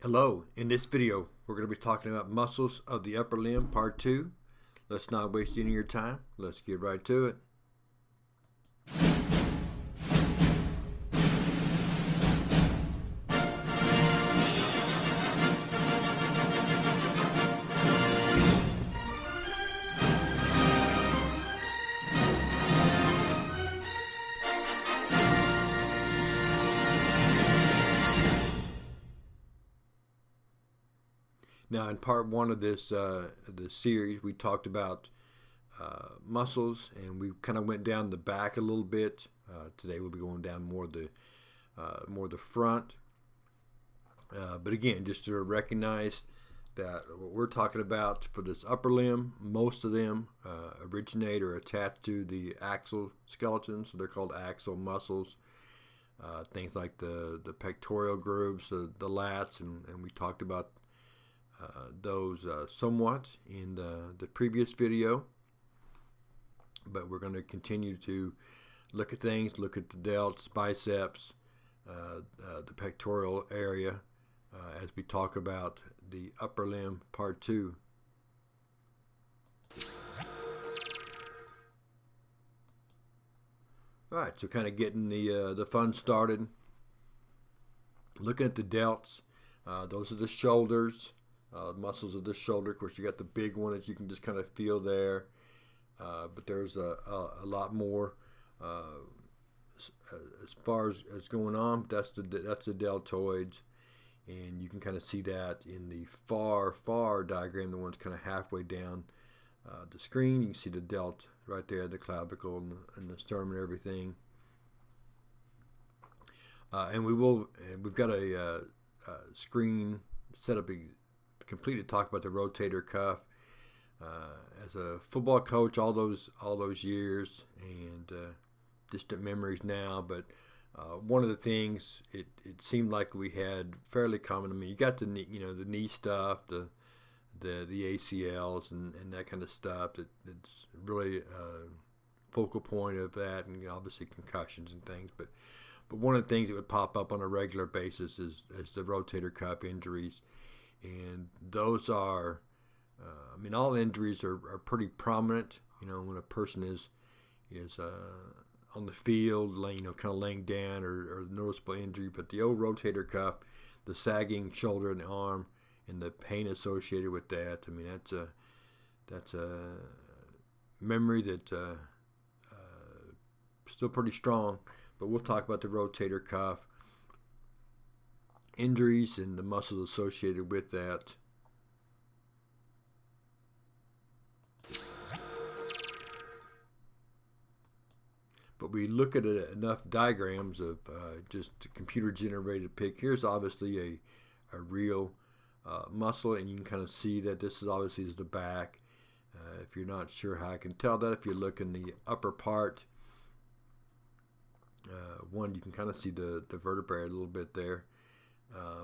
Hello, in this video we're going to be talking about muscles of the upper limb part 2. Let's not waste any of your time. Let's get right to it. Now in part 1 of this series we talked about muscles, and we kind of went down the back a little bit. Today we'll be going down more the front. But again, just to recognize that what we're talking about for this upper limb, most of them originate or attach to the axial skeleton, so they're called axial muscles. Things like the pectoral groups, the lats, and we talked about those somewhat in the previous video. But we're going to continue to look at things, look at the delts, biceps, the pectoral area, as we talk about the upper limb part 2. Alright, so kind of getting the fun started. Looking at the delts, those are the shoulders, muscles of the shoulder. Of course, you got the big one that you can just kind of feel there. But there's a lot more as far as going on. That's the deltoids, and you can kind of see that in the far diagram, the one's kind of halfway down the screen. You can see the delt right there, the clavicle and the sternum and everything. And we've got a screen set up complete to talk about the rotator cuff. As a football coach all those years, and distant memories now, but one of the things it seemed like we had fairly common. I mean, you got the knee stuff, the ACLs and that kind of stuff. It's really a focal point of that, and obviously concussions and things. But one of the things that would pop up on a regular basis is the rotator cuff injuries, and those are. I mean, all injuries are pretty prominent. When a person is on the field, kind of laying down, or noticeable injury. But the old rotator cuff, the sagging shoulder and the arm, and the pain associated with that. I mean, that's a memory that still pretty strong. But we'll talk about the rotator cuff injuries and the muscles associated with that. But we look at enough diagrams of just computer-generated pic. Here's obviously a real muscle, and you can kind of see that this is obviously the back. If you're not sure how I can tell that, if you look in the upper part, you can kind of see the vertebrae a little bit there.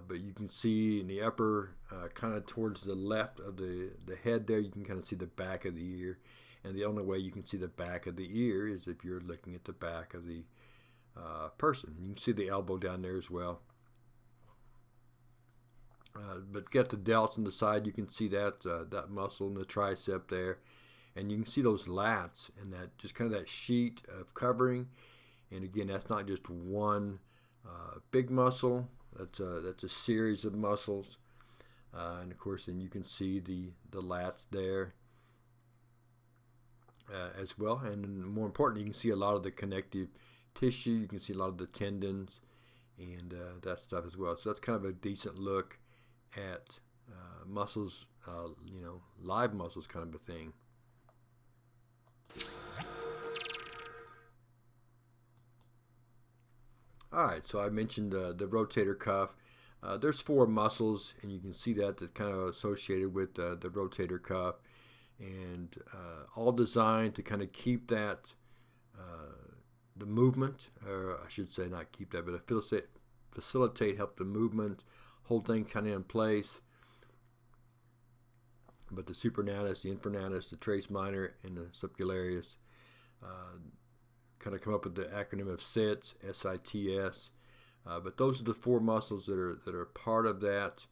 But you can see in the upper, kind of towards the left of the head there, you can kind of see the back of the ear. And the only way you can see the back of the ear is if you're looking at the back of the person. You can see the elbow down there as well. But get the delts on the side, you can see that muscle in the tricep there. And you can see those lats and that just kind of that sheet of covering. And again, that's not just one big muscle. That's a series of muscles. And of course, then you can see the lats there. As well, and more importantly, you can see a lot of the connective tissue. You can see a lot of the tendons and that stuff as well. So that's kind of a decent look at muscles, live muscles, kind of a thing. All right, so I mentioned the rotator cuff. There's 4 muscles, and you can see that's kind of associated with the rotator cuff. And all designed to kind of keep that the movement, or I should say not keep that, but facilitate, help the movement, hold things kind of in place. But the supranatus, the infranatus, the trace minor, and the subcularis kind of come up with the acronym of SITS, S-I-T-S. But those are the 4 muscles that are part of that.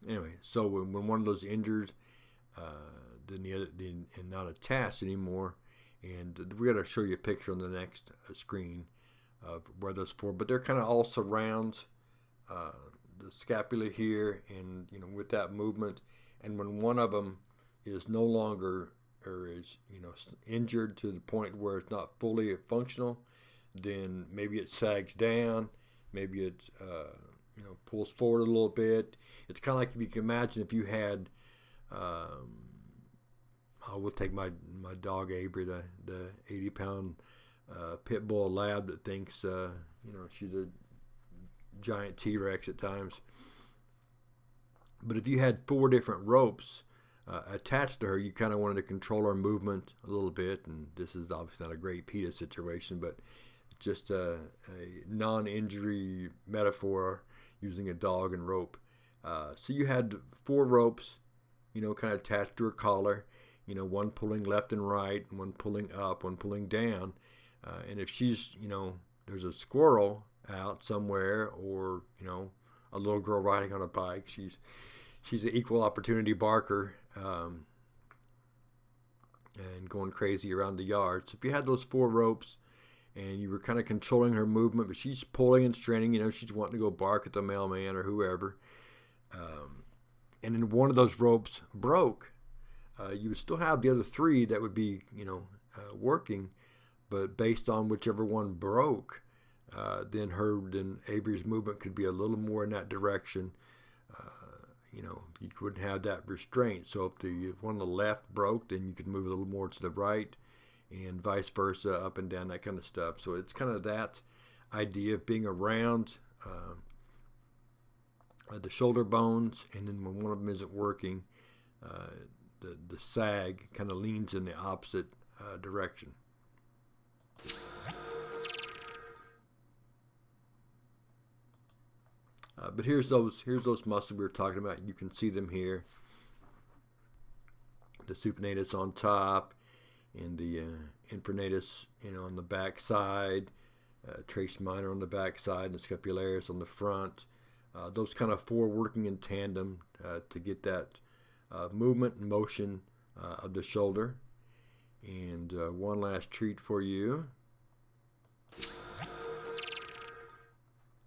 Anyway, so when one of those injured, then and not attached anymore, and we're going to show you a picture on the next screen of where those four, but they're kind of all surrounds the scapula here, and with that movement, and when one of them is no longer or is injured to the point where it's not fully functional, then maybe it sags down, maybe it pulls forward a little bit. It's kind of like if you can imagine if you had I will take my dog Avery, the 80-pound pit bull lab that thinks she's a giant T-Rex at times. But if you had 4 different ropes attached to her, you kind of wanted to control her movement a little bit. And this is obviously not a great PETA situation, but just a non-injury metaphor using a dog and rope. So you had 4 ropes, kind of attached to her collar. One pulling left and right, one pulling up, one pulling down. And if she's, there's a squirrel out somewhere, or, a little girl riding on a bike, she's an equal opportunity barker, and going crazy around the yard. So if you had those 4 ropes and you were kind of controlling her movement, but she's pulling and straining, she's wanting to go bark at the mailman or whoever, and then one of those ropes broke, you would still have the other 3 that would be, working, but based on whichever one broke, then Avery's movement could be a little more in that direction. You wouldn't have that restraint. So if the one on the left broke, then you could move a little more to the right, and vice versa, up and down, that kind of stuff. So it's kind of that idea of being around the shoulder bones, and then when one of them isn't working, the sag kind of leans in the opposite direction. But here's those muscles we were talking about. You can see them here. The supinatus on top, and the infrastatus, on the back side. Trace minor on the back side, and the scapularis on the front. Those kind of 4 working in tandem to get that movement and motion of the shoulder. And one last treat for you.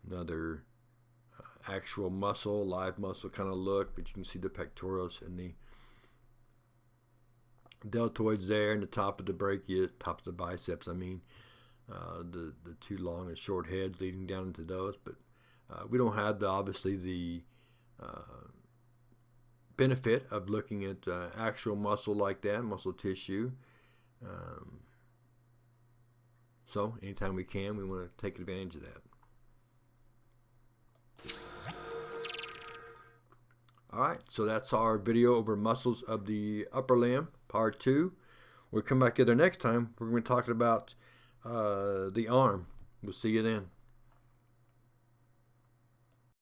Another actual muscle, live muscle kind of look, but you can see the pectoralis and the deltoids there, and the top of the brachia, top of the biceps, the 2 long and short heads leading down into those. But we don't have obviously the benefit of looking at actual muscle like that, muscle tissue. So anytime we can, we want to take advantage of that. Alright, so that's our video over muscles of the upper limb, part 2. We'll come back together next time. We're going to be talking about the arm. We'll see you then.